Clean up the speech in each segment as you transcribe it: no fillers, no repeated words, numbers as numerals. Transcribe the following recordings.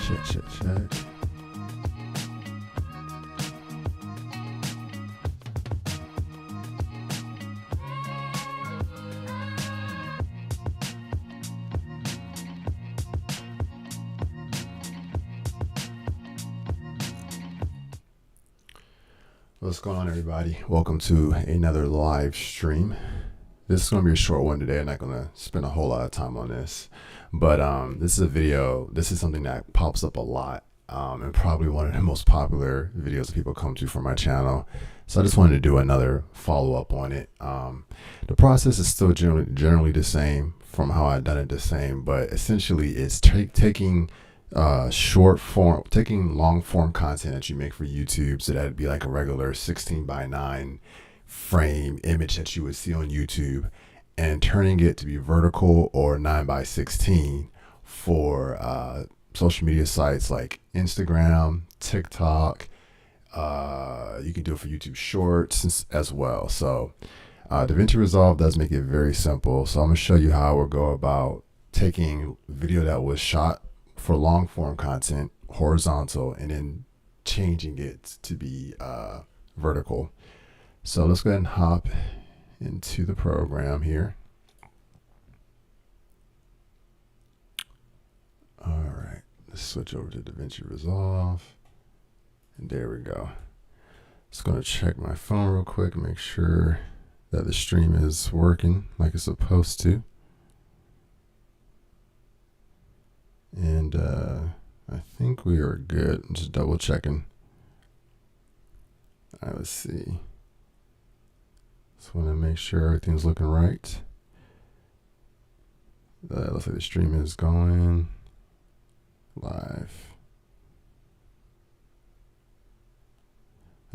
Check. What's going on, everybody? Welcome to another live stream. This is going to be a short one today. I'm not going to spend a whole lot of time on this, but this is a video. This is something that pops up a lot, and probably one of the most popular videos that people come to for my channel. So I just wanted to do another follow-up on it. The process is still generally the same from how I've done it the same, but essentially it's taking long form content that you make for YouTube, so that'd be like a regular 16:9 frame image that you would see on YouTube, and turning it to be vertical or 9:16 for social media sites like Instagram, TikTok. You can do it for YouTube Shorts as well. So Davinci Resolve does make it very simple. So I'm gonna show you how we'll go about taking video that was shot for long form content, horizontal, and then changing it to be vertical. So let's go ahead and hop into the program here. All right, let's switch over to Davinci Resolve. And there we go. Just gonna check my phone real quick and make sure that the stream is working like it's supposed to. And I think we are good. I'm just double checking. All right, let's see. Just want to make sure everything's looking right. Looks like the stream is going live.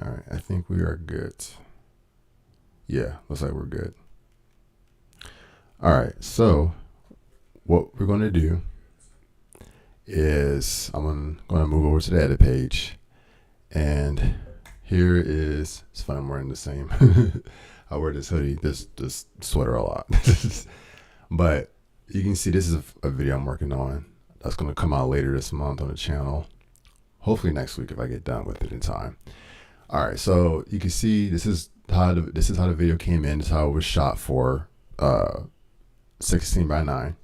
All right, I think we are good. Yeah, looks like we're good. All right, so what we're going to do is I'm going to move over to the edit page, and here is, it's funny, I'm wearing the same I wear this hoodie, this sweater a lot but you can see this is a video I'm working on that's going to come out later this month on the channel, hopefully next week if I get done with it in time. All right, so you can see this is how the video came in. This is how it was shot for 16:9.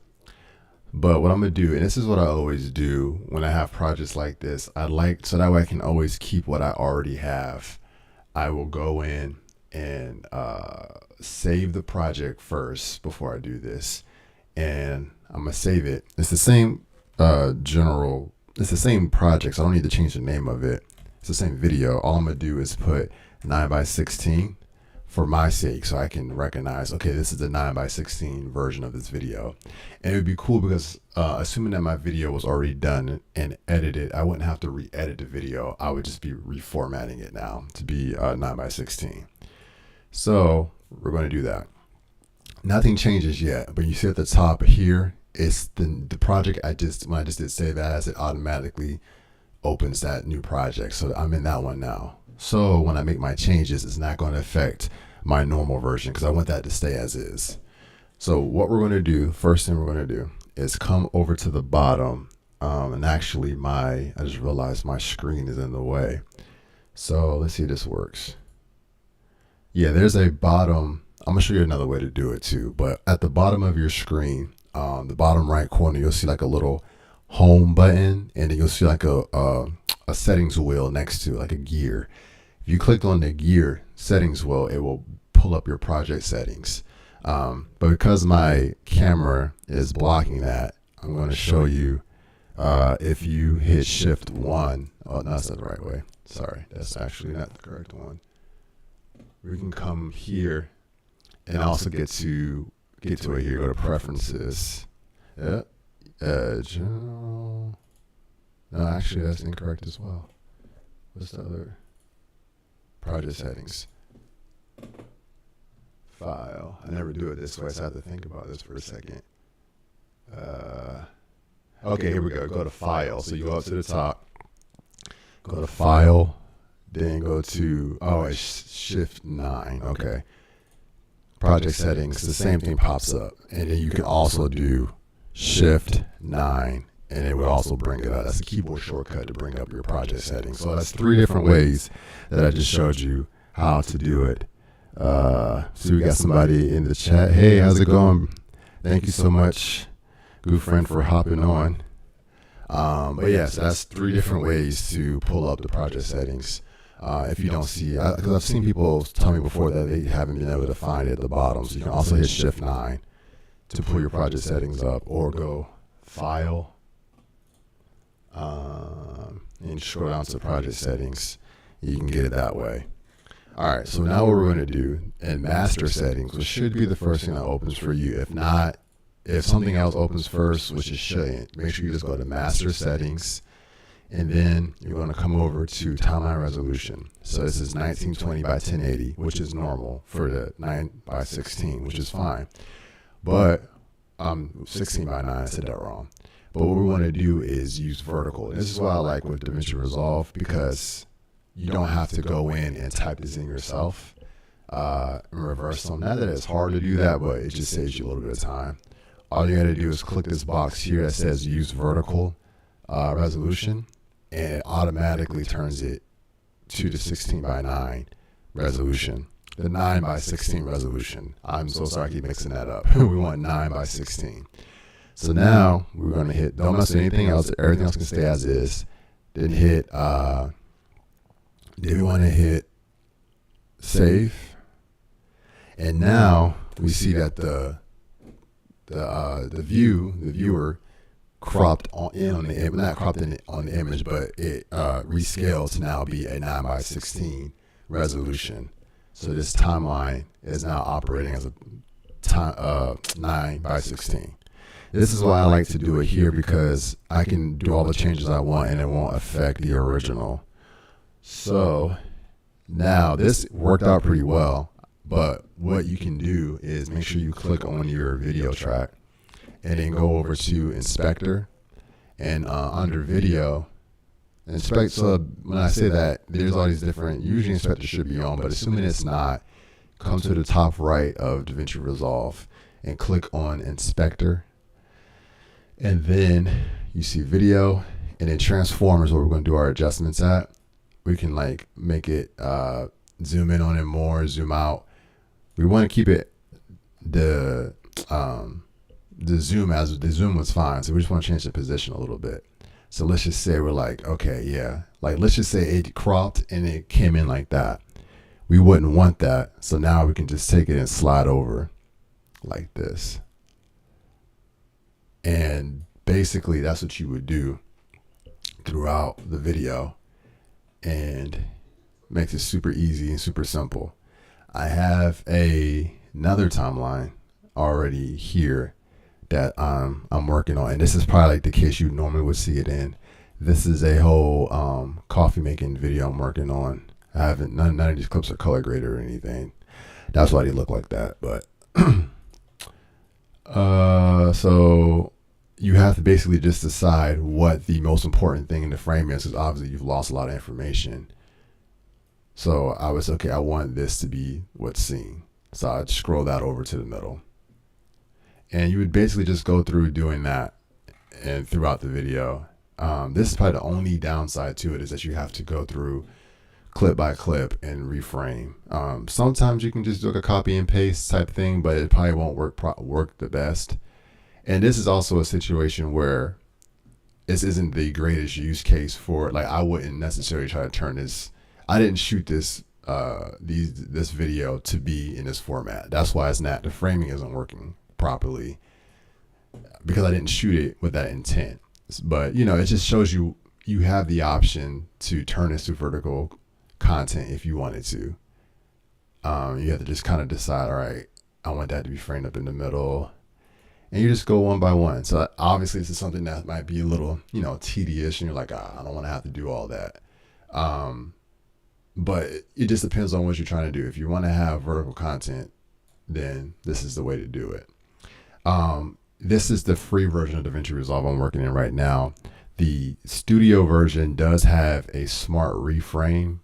But what I'm going to do, and this is what I always do when I have projects like this, so that way I can always keep what I already have. I will go in and save the project first before I do this. And I'm going to save it. It's the same it's the same project, so I don't need to change the name of it. It's the same video. All I'm going to do is put 9:16 for my sake, so I can recognize, okay, this is the 9:16 version of this video. And it would be cool because assuming that my video was already done and edited, I wouldn't have to re-edit the video. I would just be reformatting it now to be 9:16. So we're going to do that. Nothing changes yet, but you see at the top here, it's the project when I just did save as, it automatically opens that new project. So I'm in that one now. So when I make my changes, it's not going to affect my normal version because I want that to stay as is. So what we're going to do, first thing we're going to do is come over to the bottom. And actually I just realized my screen is in the way. So let's see if this works. Yeah, there's a bottom. I'm going to show you another way to do it too. But at the bottom of your screen, the bottom right corner, you'll see like a little home button, and then you'll see like a settings wheel next to it, like a gear. If you click on the gear settings wheel, it will pull up your project settings. But because my camera is blocking that, I'm going to show you if you hit Shift 1. Oh, no, that's not the right way. Sorry, that's actually not the correct one. We can come here and also get to it here. Go to Preferences. Yeah. General. No, actually, that's incorrect as well. What's the other? Project settings. File. I never do it this way, so I have to think about this for a second. Okay, here we go. Go to File. So you go up to the top. Go to File. Then go to, it's Shift 9. Okay. Project settings. The same thing pops up. And then you can also do Shift 9 and it would also bring it up. That's a keyboard shortcut to bring up your project settings. So that's 3 different ways that I just showed you how to do it. So we got somebody in the chat. Hey, how's it going? Thank you so much, good friend, for hopping on. But yes, that's 3 different ways to pull up the project settings. If you don't see, because I've seen people tell me before that they haven't been able to find it at the bottom. So you can also hit Shift 9 to pull your project settings up, or go File, and scroll down to project settings. You can get it that way. All right, so now what we're going to do in master settings, which should be the first thing that opens for you. If not, if something else opens first, which it shouldn't, make sure you just go to master settings, and then you're going to come over to timeline resolution. So this is 1920 by 1080, which is normal for the 9 by 16, which is fine. But 16 by 9, I said that wrong. But what we want to do is use vertical. And this is why I like with Davinci Resolve, because you don't have to go in and type this in yourself and reverse them. Not that it's hard to do that, but it just saves you a little bit of time. All you got to do is click this box here that says use vertical resolution, and it automatically turns it to the 16 by 9 resolution. The 9 by 16 resolution. I'm so sorry I keep mixing that up. We want 9 by 16. So now we're going to hit, don't mess with anything else. Everything else can stay as is. Then hit, then we want to hit save. And now we see that the viewer cropped on the image, not cropped on the image, but it rescaled to now be a 9 by 16 resolution. So this timeline is now operating as a 9 by 16. This is why I like to do it here, because I can do all the changes I want and it won't affect the original. So now this worked out pretty well, but what you can do is make sure you click on your video track and then go over to inspector, and under video, inspect. So when I say that, there's all these different, usually inspector should be on, but assuming it's not, come to the top right of Davinci Resolve and click on inspector, and then you see video, and then transform is where we're going to do our adjustments at. We can like make it zoom in on it more, zoom out. We want to keep it the zoom was fine, so we just want to change the position a little bit. So let's just say we're like, okay, yeah, like let's just say it cropped and it came in like that. We wouldn't want that, so now we can just take it and slide over like this. And basically that's what you would do throughout the video, and makes it super easy and super simple. I have another timeline already here that I'm working on, and this is probably like the case you normally would see it in. This is a whole coffee making video I'm working on. I haven't, none of these clips are color graded or anything. That's why they look like that. But so you have to basically just decide what the most important thing in the frame is, because obviously you've lost a lot of information. So I was, okay, I want this to be what's seen. So I'd scroll that over to the middle. And you would basically just go through doing that and throughout the video. This is probably the only downside to it, is that you have to go through clip by clip and reframe. Sometimes you can just do like a copy and paste type thing, but it probably won't work the best. And this is also a situation where this isn't the greatest use case for, like, I wouldn't necessarily try to turn this. I didn't shoot this this video to be in this format. That's why it's not, the framing isn't working properly, because I didn't shoot it with that intent. But you know, it just shows you have the option to turn this to vertical content if you wanted to. You have to just kind of decide, all right, I want that to be framed up in the middle, and you just go one by one. So obviously this is something that might be a little, you know, tedious, and you're like, I don't want to have to do all that. But it just depends on what you're trying to do. If you want to have vertical content, then this is the way to do it. This is the free version of Davinci Resolve I'm working in right now. The studio version does have a smart reframe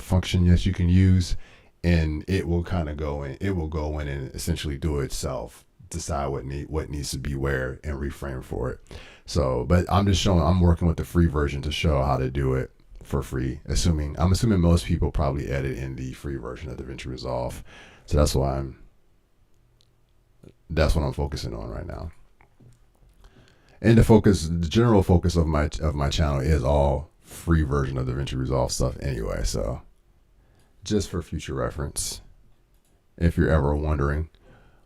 function that you can use, and it will kind of go in. It will go in and essentially do it itself. decide what needs to be where and reframe for it. So, but I'm working with the free version to show how to do it for free. I'm assuming most people probably edit in the free version of DaVinci Resolve. So that's what I'm focusing on right now. And the general focus of my channel is all free version of DaVinci Resolve stuff anyway. So just for future reference, if you're ever wondering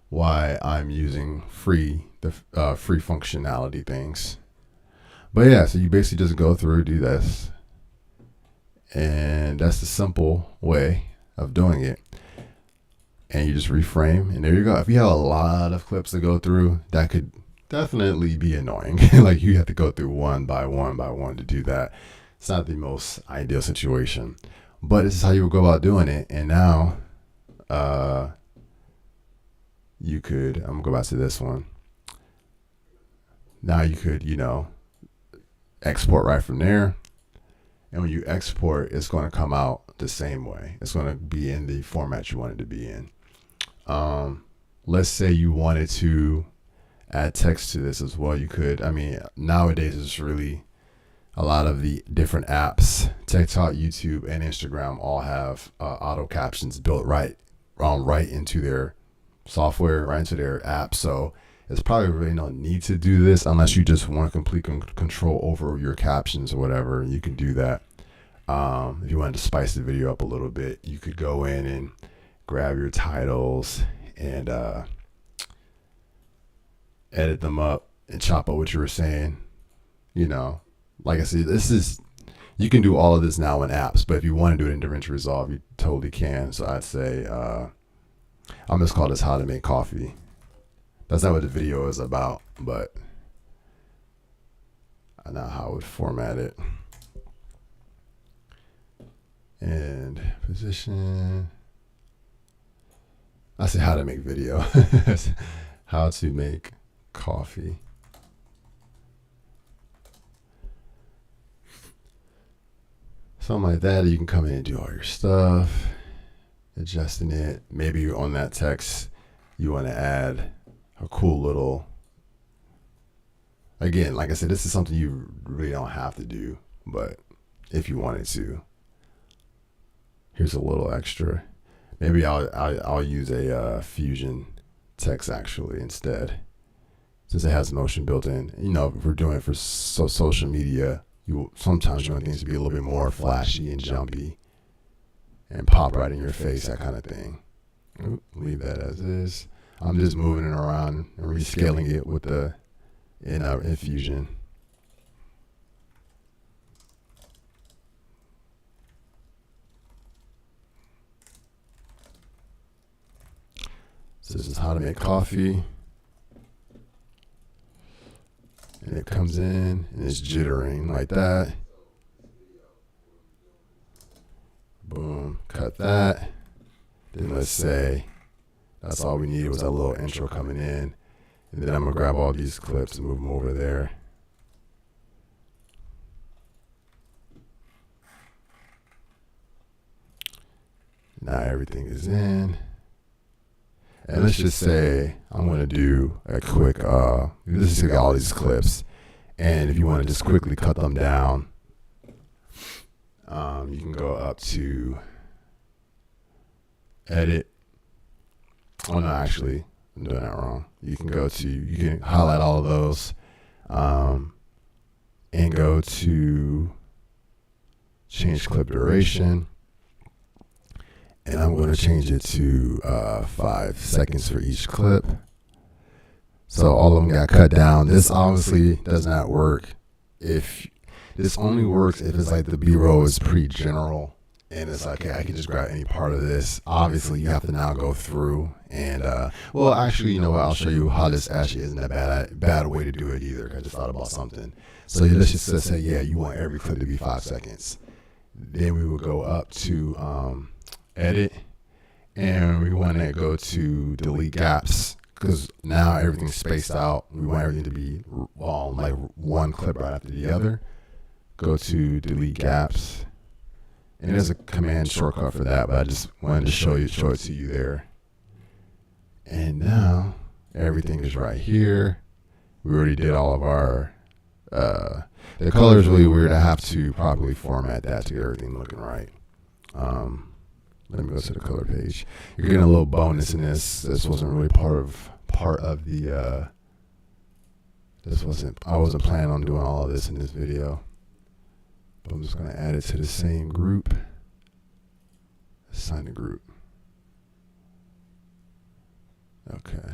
why I'm using free functionality things. But yeah, so you basically just go through, do this, and that's the simple way of doing it. And you just reframe, and there you go. If you have a lot of clips to go through, that could definitely be annoying. Like you have to go through one by one to do that. It's not the most ideal situation, but this is how you would go about doing it. And now, you could, I'm gonna go back to this one. Now you could, export right from there. And when you export, it's going to come out the same way. It's going to be in the format you want it to be in. Let's say you wanted to add text to this as well. You could. I mean, nowadays it's really a lot of the different apps, TikTok, YouTube, and Instagram all have auto captions built right into their software, right into their app. So it's probably really no need to do this unless you just want complete control over your captions or whatever. You can do that. If you wanted to spice the video up a little bit, you could go in and grab your titles and edit them up and chop up what you were saying. Like I said, you can do all of this now in apps, but if you want to do it in DaVinci Resolve, you totally can. So I'd say I'm just call this how to make coffee. That's not what the video is about, but I know how I would format it. And position. I say how to make video. How to make coffee. Something like that. You can come in and do all your stuff, adjusting it. Maybe on that text, you want to add a cool little, again, like I said, this is something you really don't have to do, but if you wanted to, here's a little extra. Maybe I'll use a Fusion text actually instead, since it has motion built in. If we're doing it for social media, sometimes you want things to be a little bit more flashy and jumpy and pop right in your face, that kind of thing. Leave that as is. I'm just moving it around and rescaling it with in Fusion. So this is how to make coffee. And it comes in and it's jittering like that. Boom, cut that. Then let's say that's all we needed was that little intro coming in. And then I'm going to grab all these clips and move them over there. Now everything is in. And let's just say I'm going to do a quick, let's just take all these clips. And if you want to just quickly cut them down, you can go up to edit. Oh no, actually, I'm doing that wrong. You can highlight all of those, and go to change clip duration. And I'm going to change it to 5 seconds for each clip. So all of them got cut down. This obviously does not work. If this only works if it's like the B-roll is pretty general and it's like, okay, I can just grab any part of this. Obviously, you have to now go through and well, actually, you know what? I'll show you how this actually isn't a bad way to do it either. I just thought about something. So let's just say, yeah, you want every clip to be 5 seconds. Then we will go up to edit, and we want to go to delete gaps because now everything's spaced out. We want everything to be like one clip right after the other. Go to delete gaps, and there's a command shortcut for that, but I just wanted to show it to you there. And now Everything is right here. We already did all of our, the color is really weird. I have to properly format that to get everything looking right. Let me go to the color page. You're getting a little bonus in this. This wasn't really part of the, I wasn't planning on doing all of this in this video. But I'm just going to add it to the same group. Assign the group. Okay.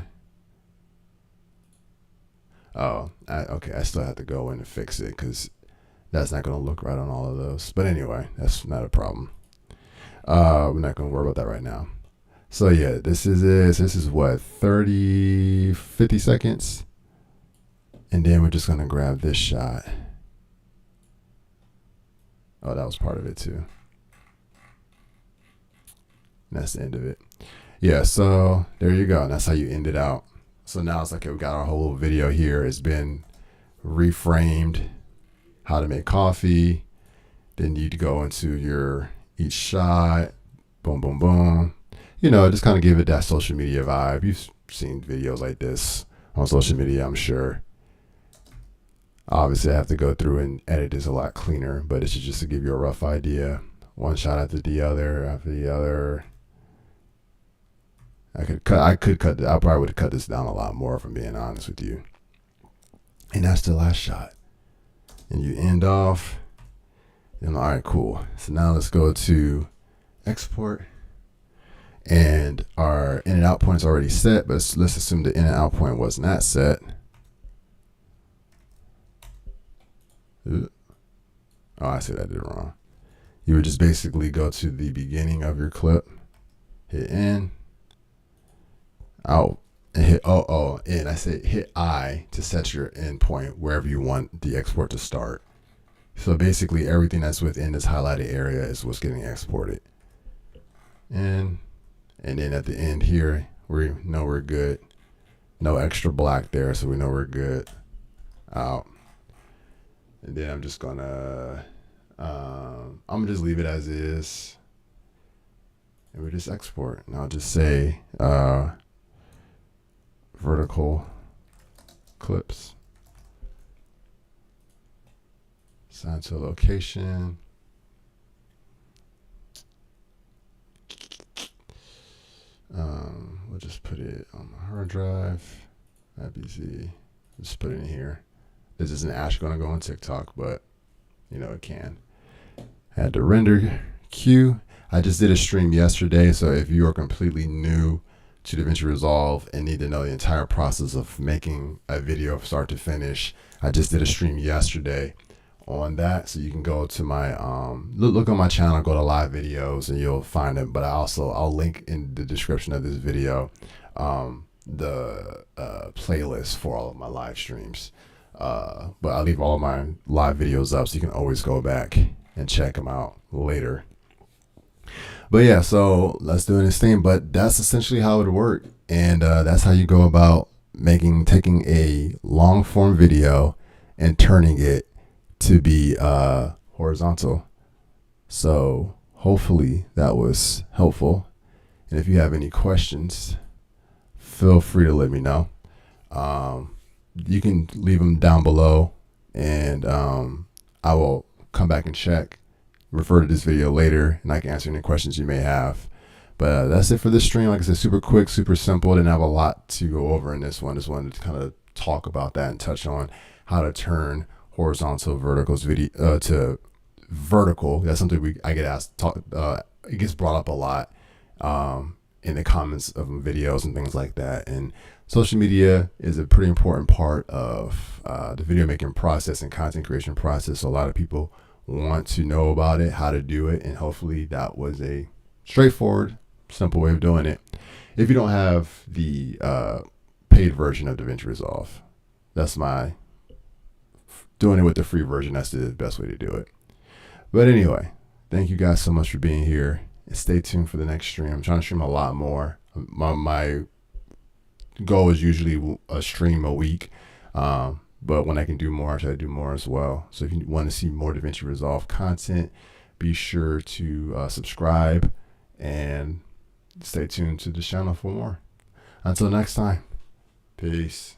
Oh, okay. I still have to go in and fix it because that's not going to look right on all of those. But anyway, that's not a problem. We're not going to worry about that right now. So yeah, this is it. This is what, 50 seconds. And then we're just going to grab this shot. Oh, that was part of it too. And that's the end of it. Yeah, so there you go. That's how you end it out. So now it's like, okay, we got our whole video here. It's been reframed, how to make coffee. Then you go into your each shot, boom, boom, boom. You know, just kind of give it that social media vibe. You've seen videos like this on social media, I'm sure. Obviously, I have to go through and edit this a lot cleaner, but it's just to give you a rough idea. One shot after the other. I probably would have cut this down a lot more, if I'm being honest with you. And that's the last shot. And you end off. And all right, cool. So now let's go to export. And our in and out point is already set, but let's assume the in and out point was not set. Oh, I said I did it wrong. You would just basically go to the beginning of your clip, hit in, out, and hit in. I said hit I to set your end point wherever you want the export to start. So basically everything that's within this highlighted area is what's getting exported. And then at the end here, we know we're good. No extra black there, so we know we're good. Out. And then I'm just gonna, I'm gonna just leave it as is. And we just export. And I'll just say, vertical clips. Assign to a location. We'll just put it on the hard drive. That'd be easy. Just put it in here. This isn't actually going to go on TikTok, but you know it can. Had to render queue. I just did a stream yesterday, so if you are completely new to Davinci Resolve and need to know the entire process of making a video from start to finish, I just did a stream yesterday on that, so you can go to my look on my channel, go to live videos, and you'll find it. But I'll link in the description of this video the playlist for all of my live streams. But I'll leave all of my live videos up, so you can always go back and check them out later. But yeah, so let's do this thing. But that's essentially how it would work, and that's how you go about taking a long form video and turning it to be horizontal. So hopefully that was helpful, and if you have any questions, feel free to let me know. You can leave them down below, and I will come back and check, refer to this video later, and I can answer any questions you may have. But that's it for this stream. Like I said, super quick, super simple. Didn't have a lot to go over in this one. Just wanted to kind of talk about that and touch on how to turn horizontal verticals video to vertical. That's something I get asked it gets brought up a lot in the comments of videos and things like that. And social media is a pretty important part of the video making process and content creation process. So a lot of people want to know about it, how to do it, and hopefully that was a straightforward, simple way of doing it. If you don't have the paid version of Davinci Resolve, that's my doing it with the free version. That's the best way to do it. But anyway, thank you guys so much for being here, and stay tuned for the next stream. I'm trying to stream a lot more. My goal is usually a stream a week, but when I can do more, I try to do more as well. So if you want to see more Davinci Resolve content, be sure to subscribe and stay tuned to the channel for more. Until next time. Peace.